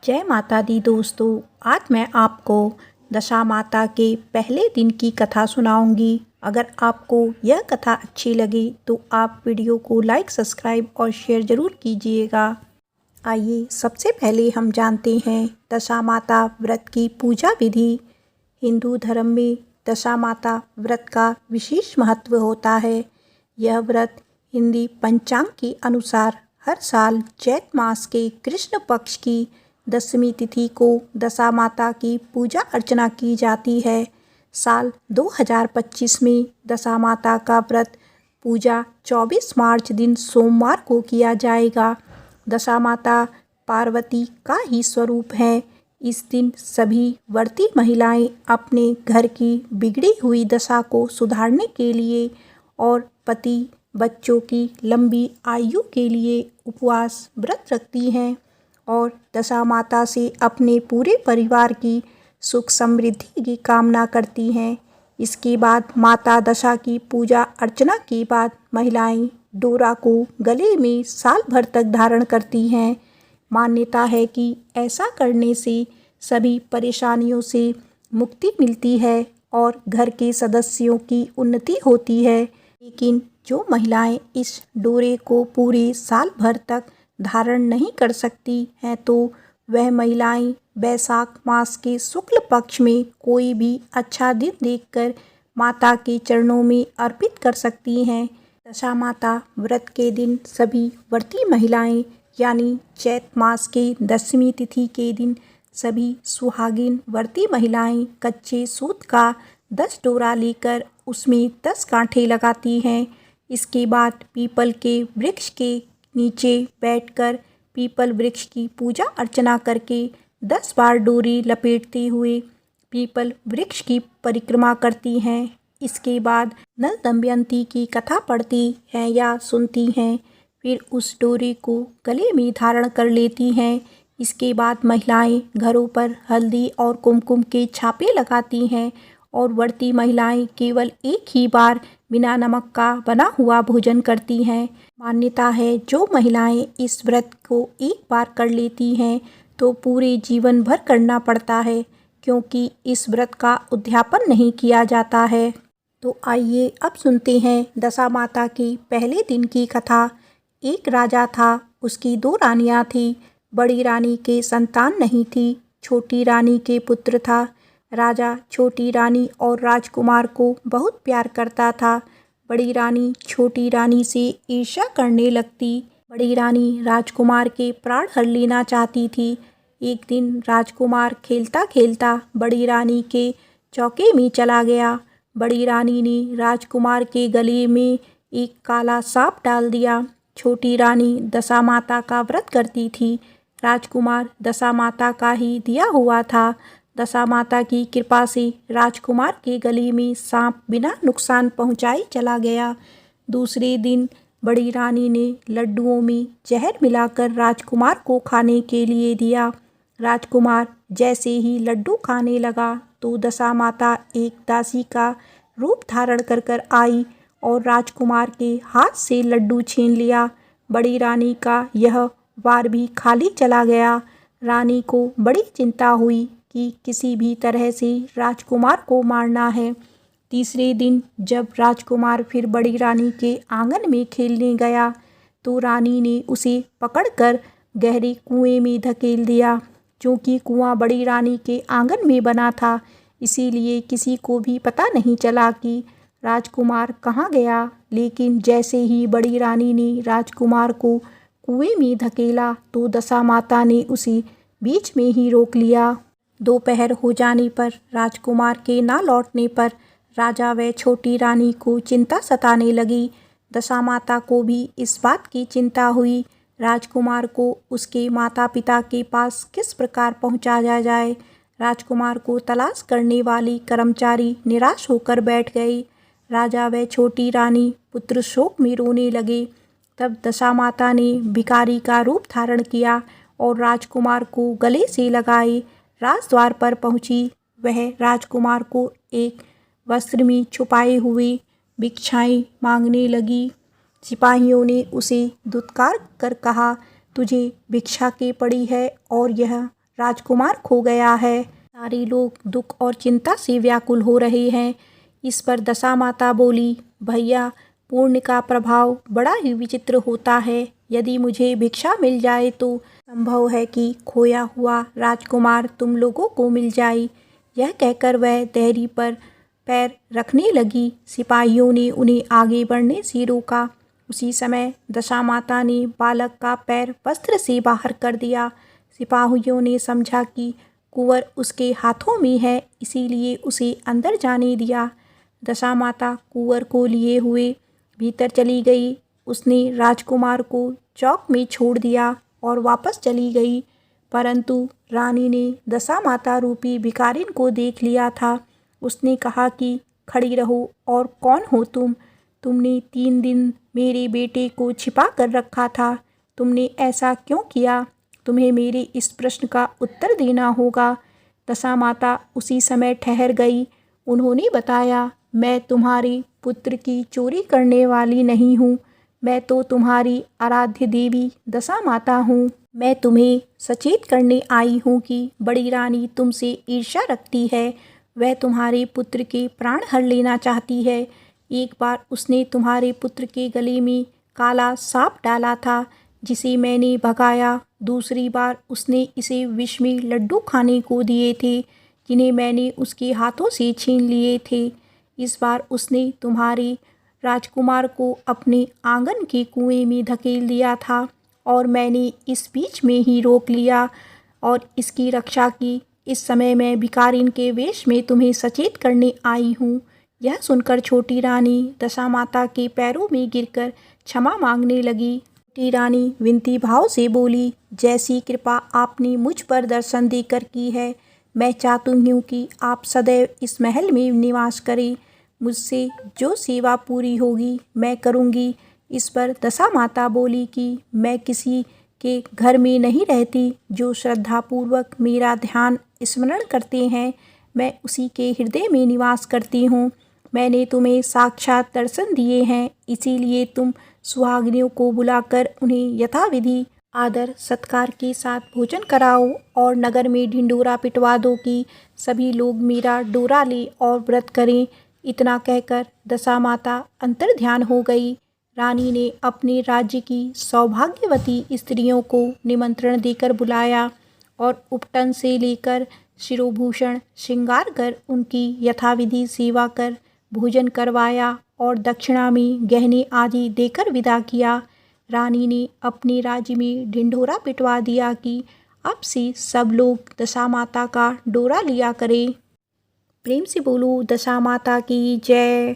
जय माता दी दोस्तों। आज मैं आपको दशा माता के पहले दिन की कथा सुनाऊंगी। अगर आपको यह कथा अच्छी लगे तो आप वीडियो को लाइक, सब्सक्राइब और शेयर ज़रूर कीजिएगा। आइए सबसे पहले हम जानते हैं दशा माता व्रत की पूजा विधि। हिंदू धर्म में दशा माता व्रत का विशेष महत्व होता है। यह व्रत हिंदी पंचांग के अनुसार हर साल चैत मास के कृष्ण पक्ष की दशमी तिथि को दशा माता की पूजा अर्चना की जाती है। साल 2025 में दशा माता का व्रत पूजा 24 मार्च दिन सोमवार को किया जाएगा। दशा माता पार्वती का ही स्वरूप है। इस दिन सभी व्रती महिलाएं अपने घर की बिगड़ी हुई दशा को सुधारने के लिए और पति बच्चों की लंबी आयु के लिए उपवास व्रत रखती हैं और दशा माता से अपने पूरे परिवार की सुख समृद्धि की कामना करती हैं। इसके बाद माता दशा की पूजा अर्चना के बाद महिलाएं डोरा को गले में साल भर तक धारण करती हैं। मान्यता है कि ऐसा करने से सभी परेशानियों से मुक्ति मिलती है और घर के सदस्यों की उन्नति होती है। लेकिन जो महिलाएं इस डोरे को पूरे साल भर तक धारण नहीं कर सकती हैं तो वह महिलाएं बैसाख मास के शुक्ल पक्ष में कोई भी अच्छा दिन देखकर माता के चरणों में अर्पित कर सकती हैं। दशा माता व्रत के दिन सभी व्रती महिलाएं यानी चैत मास के दशमी तिथि के दिन सभी सुहागिन व्रती महिलाएं कच्चे सूत का 10 डोरा लेकर उसमें 10 गांठें लगाती हैं। इसके बाद पीपल के वृक्ष के नीचे बैठकर पीपल वृक्ष की पूजा अर्चना करके 10 बार डोरी लपेटते हुए पीपल वृक्ष की परिक्रमा करती हैं। इसके बाद नल दमयंती की कथा पढ़ती हैं या सुनती हैं। फिर उस डोरी को गले में धारण कर लेती हैं। इसके बाद महिलाएं घरों पर हल्दी और कुमकुम के छापे लगाती हैं और व्रती महिलाएं केवल एक ही बार बिना नमक का बना हुआ भोजन करती हैं। मान्यता है जो महिलाएं इस व्रत को एक बार कर लेती हैं तो पूरे जीवन भर करना पड़ता है, क्योंकि इस व्रत का उद्यापन नहीं किया जाता है। तो आइए अब सुनते हैं दशा माता की पहले दिन की कथा। एक राजा था, उसकी 2 रानियां थीं। बड़ी रानी के संतान नहीं थी, छोटी रानी के पुत्र था। राजा छोटी रानी और राजकुमार को बहुत प्यार करता था। बड़ी रानी छोटी रानी से ईर्ष्या करने लगती। बड़ी रानी राजकुमार के प्राण हर लेना चाहती थी। एक दिन राजकुमार खेलता खेलता बड़ी रानी के चौके में चला गया। बड़ी रानी ने राजकुमार के गले में एक काला सांप डाल दिया। छोटी रानी दशा माता का व्रत करती थी। राजकुमार दशा माता का ही दिया हुआ था। दशा माता की कृपा से राजकुमार के गले में सांप बिना नुकसान पहुंचाए चला गया। दूसरे दिन बड़ी रानी ने लड्डुओं में जहर मिलाकर राजकुमार को खाने के लिए दिया। राजकुमार जैसे ही लड्डू खाने लगा तो दशा माता एक दासी का रूप धारण कर आई और राजकुमार के हाथ से लड्डू छीन लिया। बड़ी रानी का यह वार भी खाली चला गया। रानी को बड़ी चिंता हुई कि किसी भी तरह से राजकुमार को मारना है। तीसरे दिन जब राजकुमार फिर बड़ी रानी के आंगन में खेलने गया तो रानी ने उसे पकड़कर गहरे कुएं में धकेल दिया। क्योंकि कुआं बड़ी रानी के आंगन में बना था, इसीलिए किसी को भी पता नहीं चला कि राजकुमार कहाँ गया। लेकिन जैसे ही बड़ी रानी ने राजकुमार को कुएं में धकेला तो दशा माता ने उसे बीच में ही रोक लिया। दोपहर हो जाने पर राजकुमार के ना लौटने पर राजा व छोटी रानी को चिंता सताने लगी। दशा माता को भी इस बात की चिंता हुई, राजकुमार को उसके माता पिता के पास किस प्रकार पहुंचाया जाए। राजकुमार को तलाश करने वाले कर्मचारी निराश होकर बैठ गए। राजा व छोटी रानी पुत्र शोक में रोने लगे। तब दशा माता ने भिखारी का रूप धारण किया और राजकुमार को गले से लगाए राजद्वार पर पहुंची। वह राजकुमार को एक वस्त्र में छुपाए हुए भिक्षाएं मांगने लगी। सिपाहियों ने उसे दुत्कार कर कहा, तुझे भिक्षा के पड़ी है और यह राजकुमार खो गया है। सारे लोग दुख और चिंता से व्याकुल हो रहे हैं। इस पर दशामाता बोली, भैया, पुण्य का प्रभाव बड़ा ही विचित्र होता है। यदि मुझे भिक्षा मिल जाए तो संभव है कि खोया हुआ राजकुमार तुम लोगों को मिल जाए। यह कहकर वह देहरी पर पैर रखने लगी। सिपाहियों ने उन्हें आगे बढ़ने से रोका। उसी समय दशामाता ने बालक का पैर वस्त्र से बाहर कर दिया। सिपाहियों ने समझा कि कुंवर उसके हाथों में है, इसीलिए उसे अंदर जाने दिया। दशामाता कुंवर को लिए हुए भीतर चली गई। उसने राजकुमार को चौक में छोड़ दिया और वापस चली गई। परंतु रानी ने दशामाता रूपी भिखारिन को देख लिया था। उसने कहा कि खड़ी रहो, और कौन हो तुम? तुमने 3 दिन मेरे बेटे को छिपा कर रखा था। तुमने ऐसा क्यों किया? तुम्हें मेरे इस प्रश्न का उत्तर देना होगा। दशामाता उसी समय ठहर गई। उन्होंने बताया, मैं तुम्हारे पुत्र की चोरी करने वाली नहीं हूँ। मैं तो तुम्हारी आराध्य देवी दशामाता हूँ। मैं तुम्हें सचेत करने आई हूँ कि बड़ी रानी तुमसे ईर्ष्या रखती है। वह तुम्हारे पुत्र के प्राण हर लेना चाहती है। एक बार उसने तुम्हारे पुत्र के गले में काला सांप डाला था, जिसे मैंने भगाया। दूसरी बार उसने इसे विष में लड्डू खाने को दिए थे, जिन्हें मैंने उसके हाथों से छीन लिए थे। इस बार उसने तुम्हारे राजकुमार को अपने आंगन के कुएं में धकेल दिया था, और मैंने इस बीच में ही रोक लिया और इसकी रक्षा की। इस समय मैं भिखारिन के वेश में तुम्हें सचेत करने आई हूँ। यह सुनकर छोटी रानी दशामाता के पैरों में गिरकर क्षमा मांगने लगी। छोटी रानी विनती भाव से बोली, जैसी कृपा आपने मुझ पर दर्शन देकर की है, मैं चाहती हूँ कि आप सदैव इस महल में निवास करें। मुझसे जो सेवा पूरी होगी मैं करूँगी। इस पर दशामाता बोली कि मैं किसी के घर में नहीं रहती। जो श्रद्धापूर्वक मेरा ध्यान स्मरण करते हैं, मैं उसी के हृदय में निवास करती हूँ। मैंने तुम्हें साक्षात दर्शन दिए हैं, इसीलिए तुम सुहागिनियों को बुलाकर उन्हें यथाविधि आदर सत्कार के साथ भोजन कराओ और नगर में ढिंढोरा पिटवा दो कि सभी लोग मेरा डोरा ले और व्रत करें। इतना कहकर दशामाता अंतर्ध्यान हो गई। रानी ने अपने राज्य की सौभाग्यवती स्त्रियों को निमंत्रण देकर बुलाया और उपटन से लेकर शिरोभूषण श्रृंगार कर उनकी यथाविधि सेवा कर भोजन करवाया और दक्षिणा में गहने आदि देकर विदा किया। रानी ने अपने राज्य में ढिंढोरा पिटवा दिया कि अब से सब लोग दशामाता का डोरा लिया करें। प्रेम से बोलो दशामाता की जय।